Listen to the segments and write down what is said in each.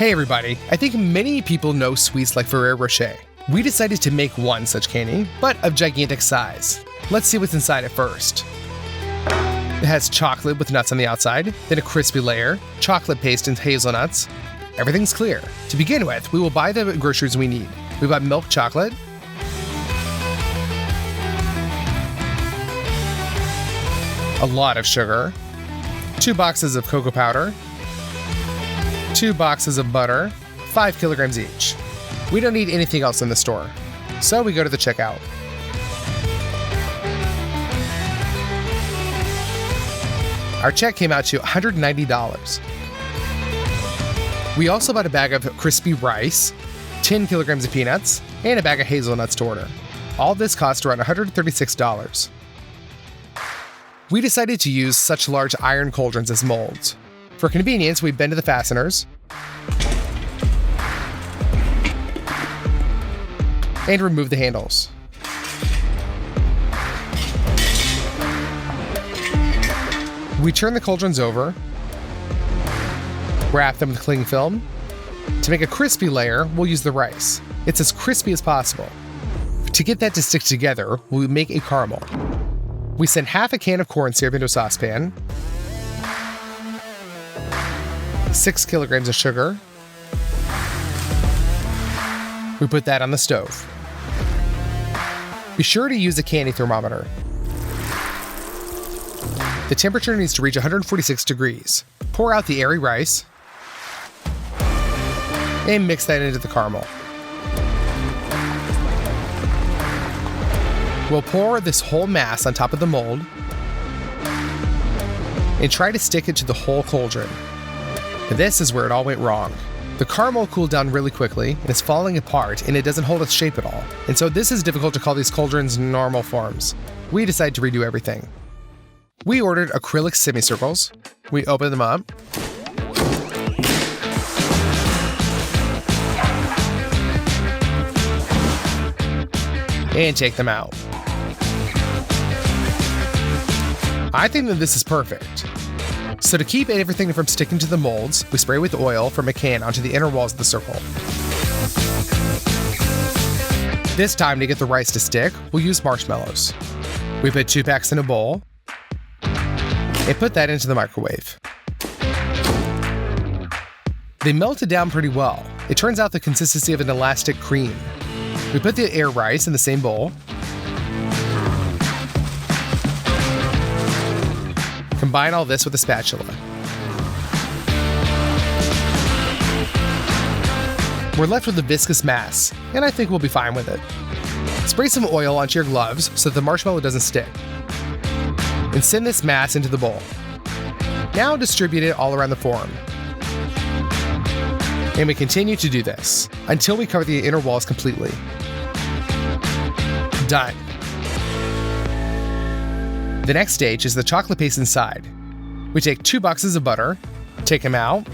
Hey everybody, I think many people know sweets like Ferrero Rocher. We decided to make one such candy, but of gigantic size. Let's see what's inside at first. It has chocolate with nuts on the outside, then a crispy layer, chocolate paste and hazelnuts. Everything's clear. To begin with, we will buy the groceries we need. We bought milk chocolate, a lot of sugar, 2 boxes of cocoa powder, 2 boxes of butter, 5 kilograms each. We don't need anything else in the store, so we go to the checkout. Our check came out to $190. We also bought a bag of crispy rice, 10 kilograms of peanuts, and a bag of hazelnuts to order. All this cost around $136. We decided to use such large iron cauldrons as molds. For convenience, we bended the fasteners and removed the handles. We turn the cauldrons over, wrap them with cling film. To make a crispy layer, we'll use the rice. It's as crispy as possible. To get that to stick together, we'll make a caramel. We send half a can of corn syrup into a saucepan, 6 kilograms of sugar. We put that on the stove. Be sure to use a candy thermometer. The temperature needs to reach 146 degrees. Pour out the airy rice and mix that into the caramel. We'll pour this whole mass on top of the mold and try to stick it to the whole cauldron. And this is where it all went wrong. The caramel cooled down really quickly and is falling apart, and it doesn't hold its shape at all. And so this is difficult to call these cauldrons normal forms. We decided to redo everything. We ordered acrylic semicircles. We opened them up. And take them out. I think that this is perfect. So to keep everything from sticking to the molds, we spray with oil from a can onto the inner walls of the circle. This time, to get the rice to stick, we'll use marshmallows. We put 2 packs in a bowl and put that into the microwave. They melted down pretty well. It turns out the consistency of an elastic cream. We put the air rice in the same bowl. Combine all this with a spatula. We're left with a viscous mass, and I think we'll be fine with it. Spray some oil onto your gloves so that the marshmallow doesn't stick. And send this mass into the bowl. Now distribute it all around the form. And we continue to do this until we cover the inner walls completely. Done. The next stage is the chocolate paste inside. We take 2 boxes of butter, take them out,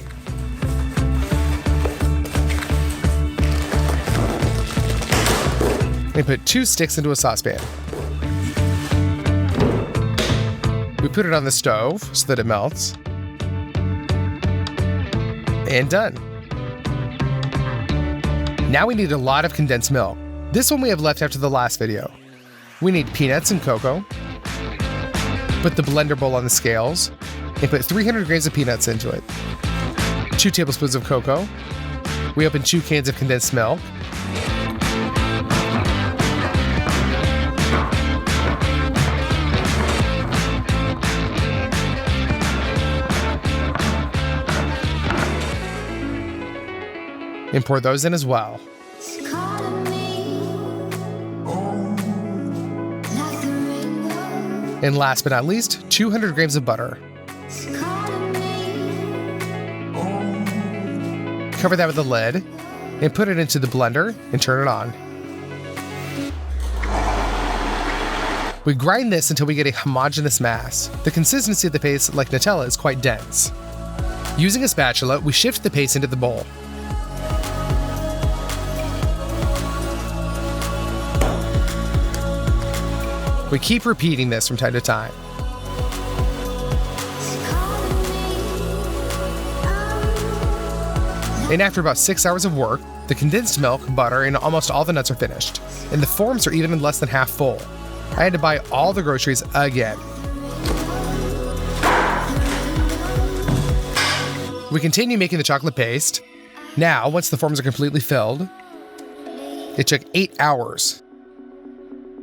and put 2 sticks into a saucepan. We put it on the stove so that it melts. And done. Now we need a lot of condensed milk. This one we have left after the last video. We need peanuts and cocoa. Put the blender bowl on the scales and put 300 grams of peanuts into it. 2 tablespoons of cocoa. We open 2 cans of condensed milk. And pour those in as well. And last but not least, 200 grams of butter. Cover that with a lid and put it into the blender and turn it on. We grind this until we get a homogeneous mass. The consistency of the paste, like Nutella, is quite dense. Using a spatula, we shift the paste into the bowl. We keep repeating this from time to time. And after about 6 hours of work, the condensed milk, butter, and almost all the nuts are finished. And the forms are even less than half full. I had to buy all the groceries again. We continue making the chocolate paste. Now, once the forms are completely filled, it took 8 hours.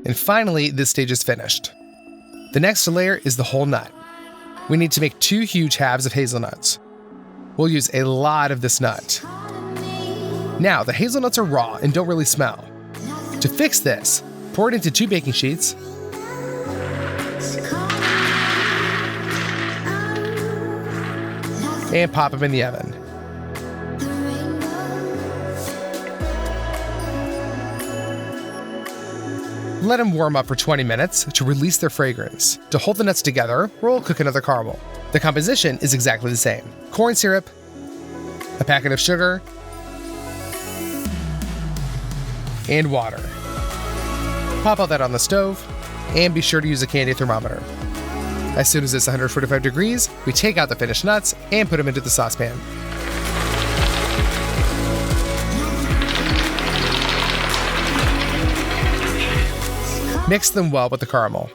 And finally, this stage is finished. The next layer is the whole nut. We need to make 2 huge halves of hazelnuts. We'll use a lot of this nut. Now, the hazelnuts are raw and don't really smell. To fix this, pour it into 2 baking sheets and pop them in the oven. Let them warm up for 20 minutes to release their fragrance. To hold the nuts together, we'll cook another caramel. The composition is exactly the same. Corn syrup, a packet of sugar, and water. Pop all that on the stove, and be sure to use a candy thermometer. As soon as it's 145 degrees, we take out the finished nuts and put them into the saucepan. Mix them well with the caramel.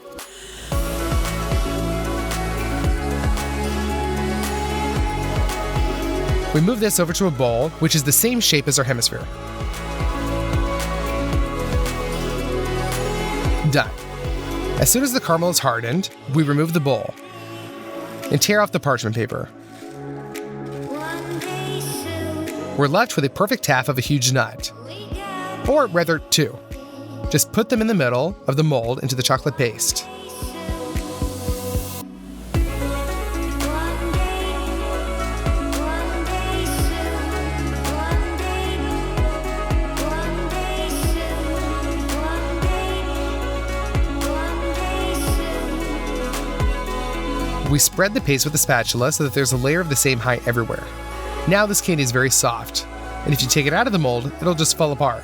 We move this over to a bowl, which is the same shape as our hemisphere. Done. As soon as the caramel is hardened, we remove the bowl and tear off the parchment paper. We're left with a perfect half of a huge nut, or rather 2. Just put them in the middle of the mold into the chocolate paste. We spread the paste with a spatula so that there's a layer of the same height everywhere. Now this candy is very soft, and if you take it out of the mold, it'll just fall apart.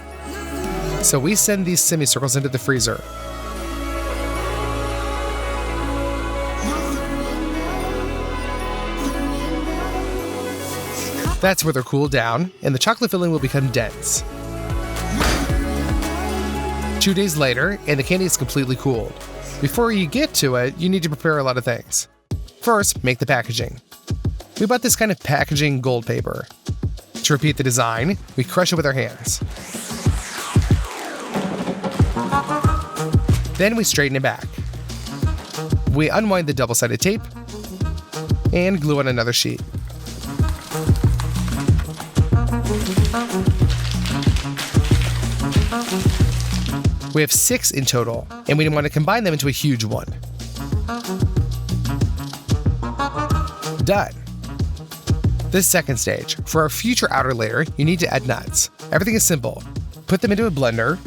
So we send these semicircles into the freezer. That's where they're cooled down, and the chocolate filling will become dense. 2 days later, and the candy is completely cooled. Before you get to it, you need to prepare a lot of things. First, make the packaging. We bought this kind of packaging gold paper. To repeat the design, we crush it with our hands. Then we straighten it back. We unwind the double-sided tape and glue on another sheet. We have 6 in total, and we want to combine them into a huge one. Done. This second stage. For our future outer layer, you need to add nuts. Everything is simple. Put them into a blender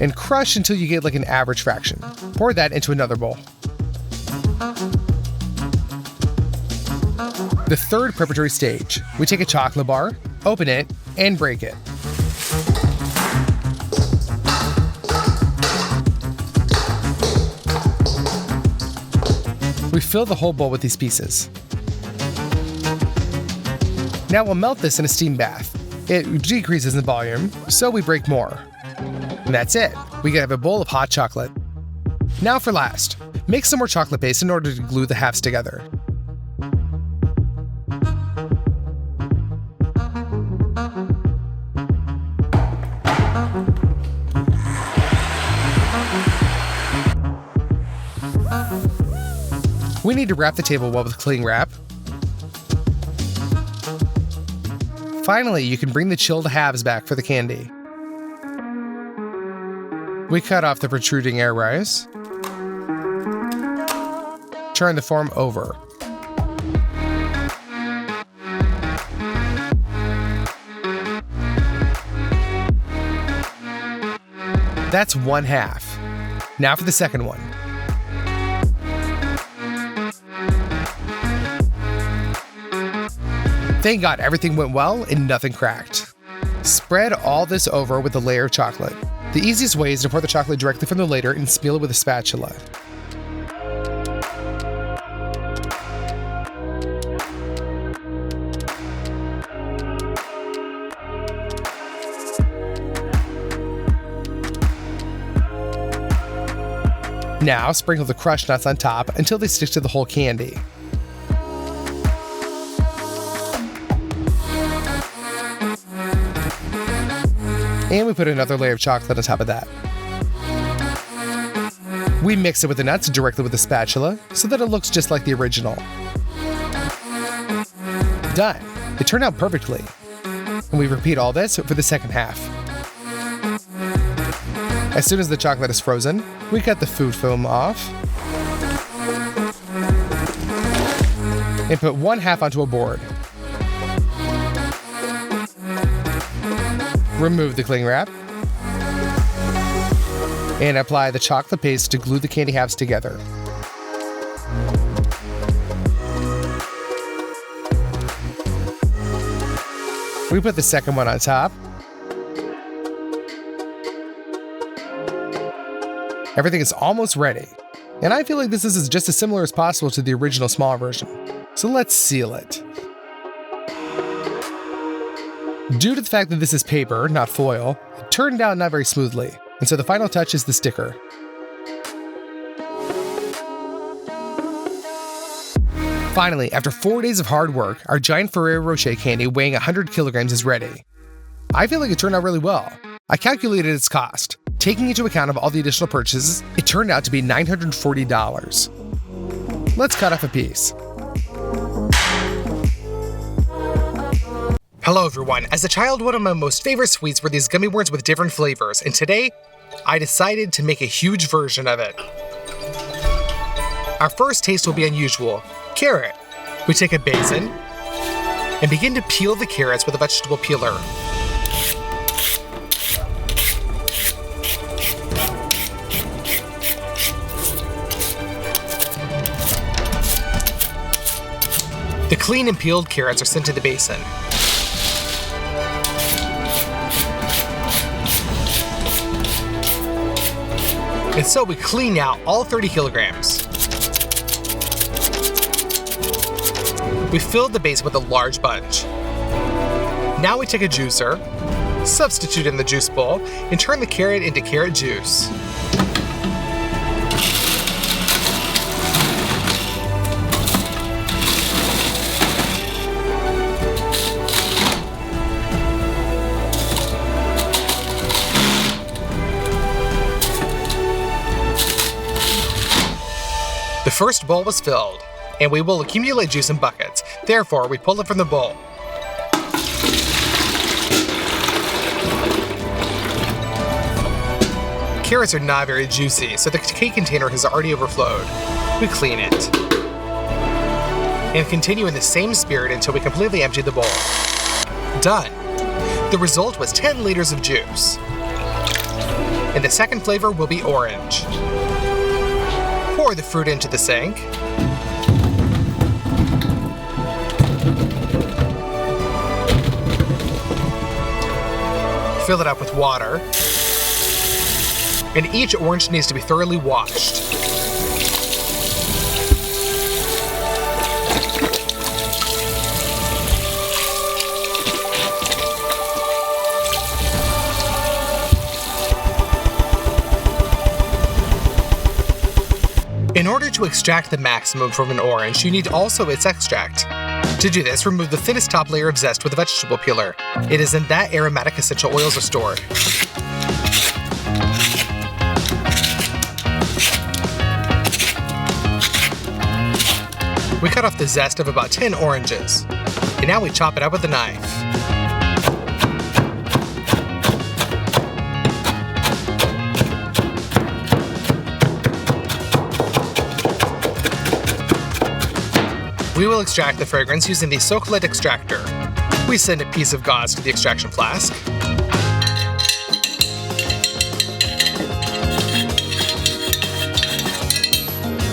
and crush until you get like an average fraction. Pour that into another bowl. The third preparatory stage. We take a chocolate bar, open it, and break it. We fill the whole bowl with these pieces. Now we'll melt this in a steam bath. It decreases in volume, so we break more. And that's it. We have a bowl of hot chocolate. Now for last. Make some more chocolate paste in order to glue the halves together. We need to wrap the table well with cling wrap. Finally, you can bring the chilled halves back for the candy. We cut off the protruding air rise. Turn the form over. That's one half. Now for the second one. Thank God everything went well and nothing cracked. Spread all this over with a layer of chocolate. The easiest way is to pour the chocolate directly from the layer and spill it with a spatula. Now sprinkle the crushed nuts on top until they stick to the whole candy. And we put another layer of chocolate on top of that. We mix it with the nuts directly with a spatula so that it looks just like the original. Done. It turned out perfectly. And we repeat all this for the second half. As soon as the chocolate is frozen, we cut the food film off and put one half onto a board. Remove the cling wrap and apply the chocolate paste to glue the candy halves together. We put the second one on top. Everything is almost ready, and I feel like this is just as similar as possible to the original small version. So let's seal it. Due to the fact that this is paper, not foil, it turned out not very smoothly, and so the final touch is the sticker. Finally, after 4 days of hard work, our giant Ferrero Rocher candy weighing 100 kilograms is ready. I feel like it turned out really well. I calculated its cost. Taking into account of all the additional purchases, it turned out to be $940. Let's cut off a piece. Hello everyone. As a child, one of my most favorite sweets were these gummy worms with different flavors, and today, I decided to make a huge version of it. Our first taste will be unusual. Carrot. We take a basin and begin to peel the carrots with a vegetable peeler. The clean and peeled carrots are sent to the basin. And so we clean out all 30 kilograms. We filled the base with a large sponge. Now we take a juicer, substitute in the juice bowl, and turn the carrot into carrot juice. The first bowl was filled, and we will accumulate juice in buckets. Therefore, we pull it from the bowl. Carrots are not very juicy, so the cake container has already overflowed. We clean it. And continue in the same spirit until we completely empty the bowl. Done. The result was 10 liters of juice. And the second flavor will be orange. Pour the fruit into the sink. Fill it up with water. And each orange needs to be thoroughly washed. In order to extract the maximum from an orange, you need also its extract. To do this, remove the thinnest top layer of zest with a vegetable peeler. It is in that aromatic essential oils are stored. We cut off the zest of about 10 oranges. And now we chop it up with a knife. We will extract the fragrance using the Socolite extractor. We send a piece of gauze to the extraction flask.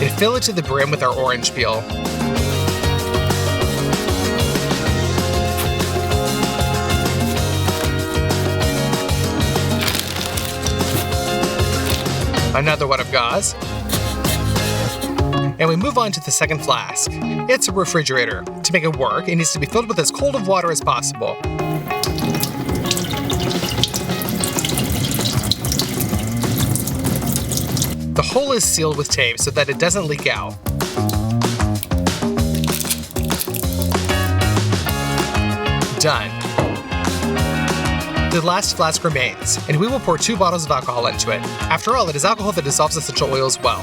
And fill it to the brim with our orange peel. Another one of gauze. And we move on to the second flask. It's a refrigerator. To make it work, it needs to be filled with as cold of water as possible. The hole is sealed with tape so that it doesn't leak out. Done. The last flask remains, and we will pour 2 bottles of alcohol into it. After all, it is alcohol that dissolves essential oils well.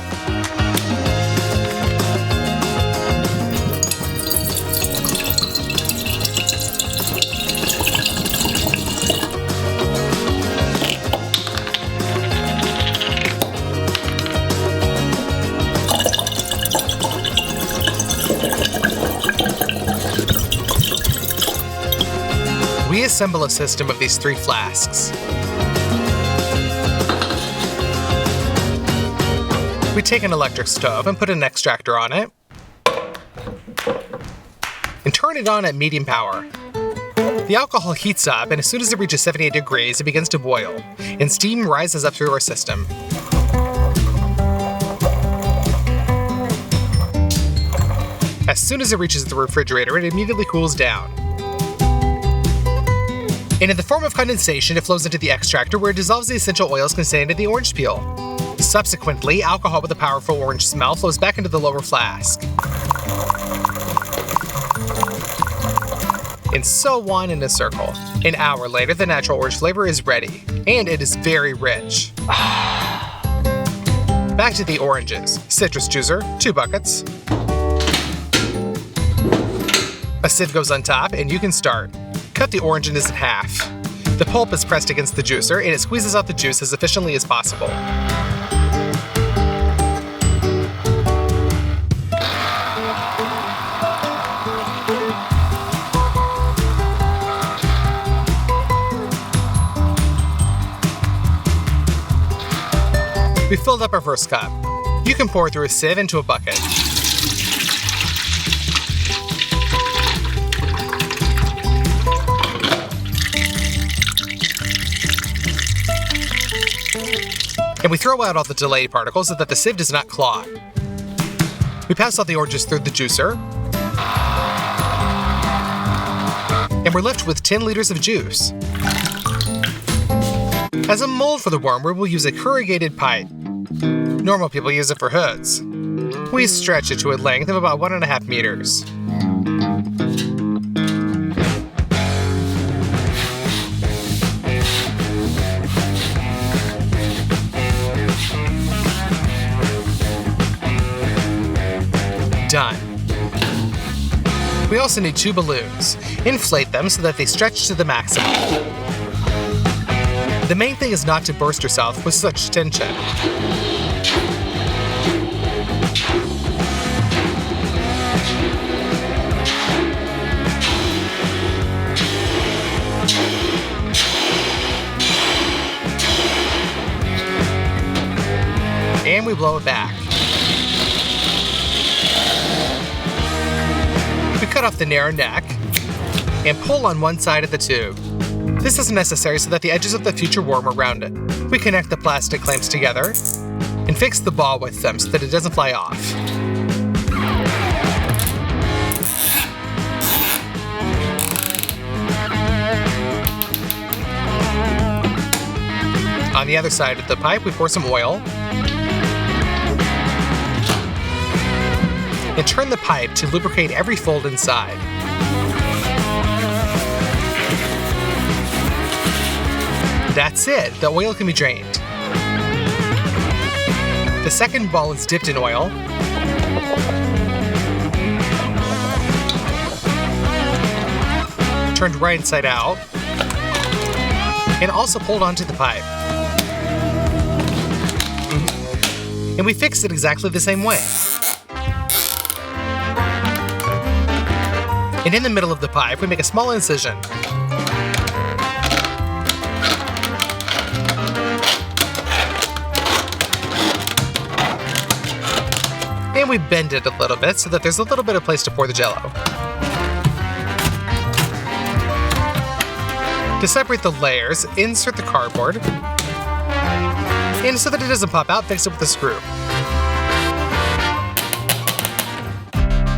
We assemble a system of these 3 flasks. We take an electric stove and put an extractor on it, and turn it on at medium power. The alcohol heats up, and as soon as it reaches 78 degrees, it begins to boil, and steam rises up through our system. As soon as it reaches the refrigerator, it immediately cools down. And in the form of condensation, it flows into the extractor where it dissolves the essential oils contained in the orange peel. Subsequently, alcohol with a powerful orange smell flows back into the lower flask. And so on in a circle. An hour later, the natural orange flavor is ready, and it is very rich. Back to the oranges. Citrus juicer, 2 buckets. A sieve goes on top, and you can start. Cut the oranges in half. The pulp is pressed against the juicer, and it squeezes out the juice as efficiently as possible. We filled up our first cup. You can pour through a sieve into a bucket. And we throw out all the delayed particles so that the sieve does not clog. We pass all the oranges through the juicer. And we're left with 10 liters of juice. As a mold for the wormwood, we'll use a corrugated pipe. Normal people use it for hoods. We stretch it to a length of about 1.5 meters. Done. We also need 2 balloons. Inflate them so that they stretch to the maximum. The main thing is not to burst yourself with such tension. And we blow it back. We cut off the narrow neck and pull on one side of the tube. This is necessary so that the edges of the future worm are rounded. We connect the plastic clamps together and fix the ball with them so that it doesn't fly off. On the other side of the pipe, we pour some oil and turn the pipe to lubricate every fold inside. That's it, the oil can be drained. The second ball is dipped in oil. Turned right inside out. And also pulled onto the pipe. And we fixed it exactly the same way. And in the middle of the pipe, we make a small incision. And we bend it a little bit so that there's a little bit of place to pour the Jell-O. To separate the layers, insert the cardboard. And so that it doesn't pop out, fix it with a screw.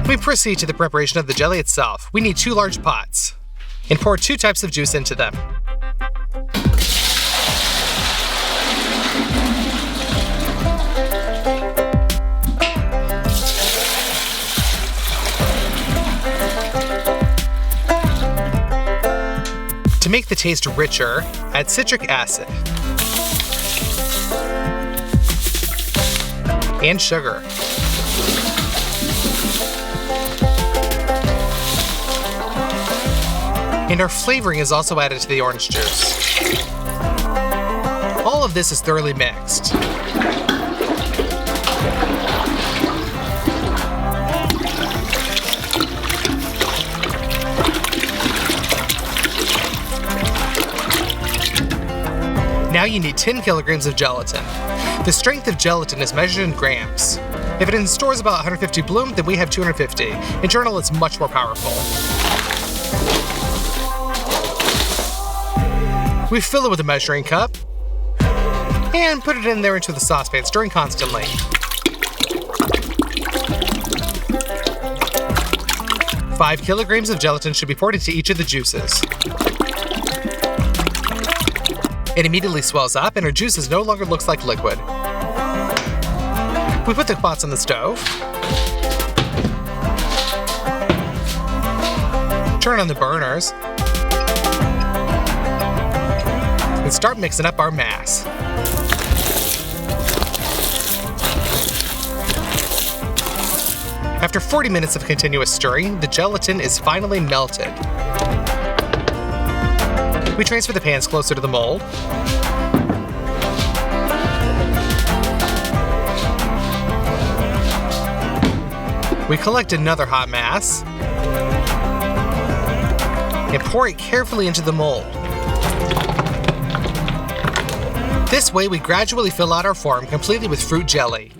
We proceed to the preparation of the jelly itself. We need 2 large pots and pour 2 types of juice into them. To make the taste richer, add citric acid and sugar. And our flavoring is also added to the orange juice. All of this is thoroughly mixed. Now you need 10 kilograms of gelatin. The strength of gelatin is measured in grams. If it in store is about 150 bloom, then we have 250. In journal, it's much more powerful. We fill it with a measuring cup and put it in there into the saucepan, stirring constantly. Five kilograms of gelatin should be poured into each of the juices. It immediately swells up and our juices no longer looks like liquid. We put the pots on the stove. Turn on the burners. And start mixing up our mass. After 40 minutes of continuous stirring, the gelatin is finally melted. We transfer the pans closer to the mold. We collect another hot mass and pour it carefully into the mold. This way, we gradually fill out our form completely with fruit jelly.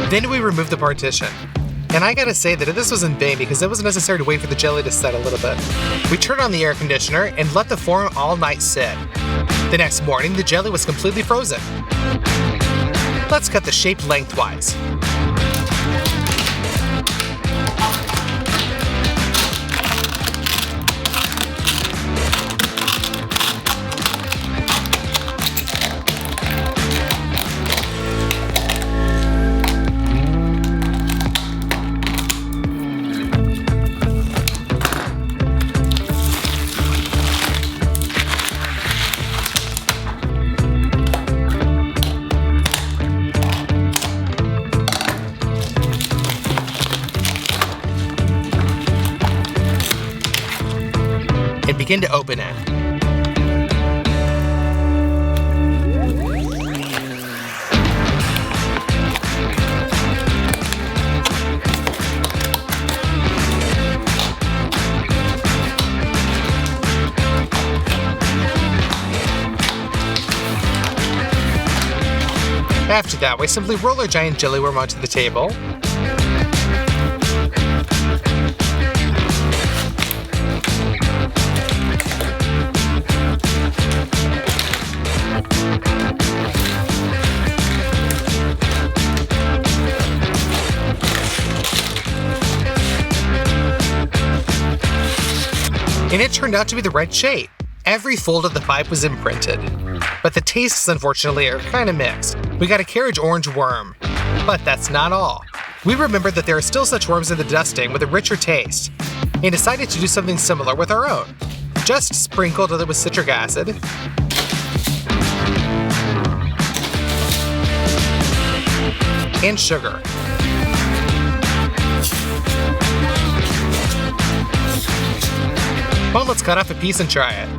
Then we remove the partition. And I gotta say that this was in vain because it was necessary to wait for the jelly to set a little bit. We turned on the air conditioner and let the form all night sit. The next morning, the jelly was completely frozen. Let's cut the shape lengthwise. And begin to open it. After that, we simply roll our giant jelly worm onto the table. And it turned out to be the right shape. Every fold of the pipe was imprinted. But the tastes, unfortunately, are kind of mixed. We got a carriage orange worm. But that's not all. We remembered that there are still such worms in the dusting with a richer taste, and decided to do something similar with our own. Just sprinkled it with citric acid, and sugar. Well, let's cut off a piece and try it.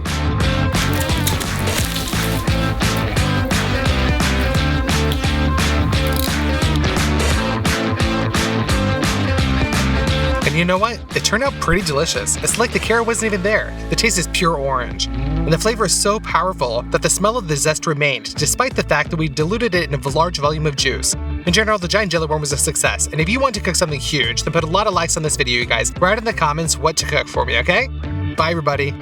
And you know what? It turned out pretty delicious. It's like the carrot wasn't even there. The taste is pure orange. And the flavor is so powerful that the smell of the zest remained, despite the fact that we diluted it in a large volume of juice. In general, the giant jelly worm was a success, and if you want to cook something huge, then put a lot of likes on this video, you guys. Write in the comments what to cook for me, okay? Bye, everybody.